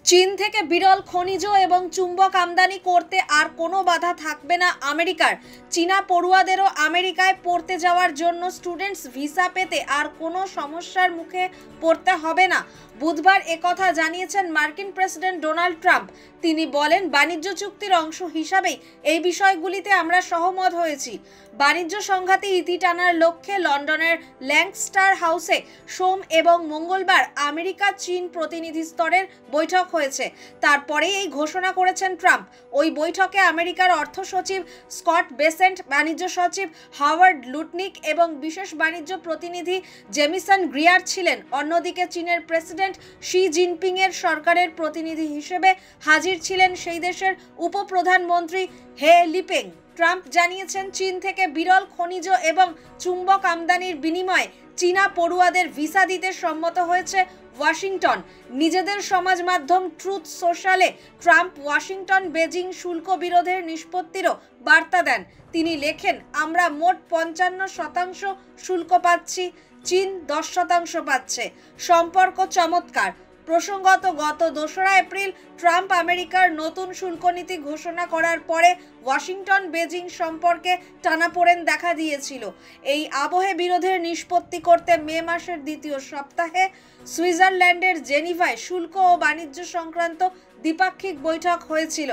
চীন থেকে বিরল খনিজ এবং চুম্বক আমদানি করতে আর কোনো বাধা থাকবে না আমেরিকার। চীনা পড়ুয়াদেরও আমেরিকায় পড়তে যাওয়ার জন্য স্টুডেন্টস ভিসা পেতে আর কোনো সমস্যার মুখে পড়তে হবে না। বুধবার একথা জানিয়েছেন মার্কিন প্রেসিডেন্ট ডোনাল্ড ট্রাম্প। তিনি বলেন, বাণিজ্য চুক্তির অংশ হিসাবেই এই বিষয়গুলিতে আমরা সহমত হয়েছি। বাণিজ্য সংঘাতে ইতি টানার লক্ষ্যে লন্ডনের ল্যাঙ্কস্টার হাউসে সোম এবং মঙ্গলবার আমেরিকা চীন প্রতিনিধি স্তরের বৈঠক হয়েছে। তারপরেই এই ঘোষণা করেছেন ট্রাম্প। ওই বৈঠকে আমেরিকার অর্থ সচিব স্কট বেসেন্ট, বাণিজ্য সচিব হাওয়ার্ড লুটনিক এবং বিশেষ বাণিজ্য প্রতিনিধি জেমিসন গ্রিয়ার ছিলেন। অন্যদিকে চীনের প্রেসিডেন্ট শি জিনপিং এর সরকারের প্রতিনিধি হিসেবে হাজির ছিলেন সেই দেশের উপপ্রধানমন্ত্রী হে লিপেং। ট্রাম্প জানিয়েছেন, চীন থেকে বিরল খনিজ এবং চুম্বক আমদানির বিনিময়ে চীনা পড়ুয়াদের ভিসা দিতে সম্মত হয়েছে ওয়াশিংটন। নিজেদের সমাজ মাধ্যম ট্রুথ সোশ্যালে ট্রাম্প ওয়াশিংটন বেজিং শুল্ক বিরোধের নিষ্পত্তিরও বার্তা দেন। তিনি লেখেন, আমরা মোট 55% শুল্ক পাচ্ছি, চীন 10% পাচ্ছে। সম্পর্ক চমৎকার। প্রসঙ্গত, গত 2রা এপ্রিল ট্রাম্প আমেরিকার নতুন শুল্ক নীতি ঘোষণা করার পরে ওয়াশিংটন বেজিং সম্পর্কে টানাপোড়েন দেখা দিয়েছিল। এই আবহে বিরোধের নিষ্পত্তি করতে মে মাসের দ্বিতীয় সপ্তাহে সুইজারল্যান্ডের জেনিভায় শুল্ক ও বাণিজ্য সংক্রান্ত দ্বিপাক্ষিক বৈঠক হয়েছিল।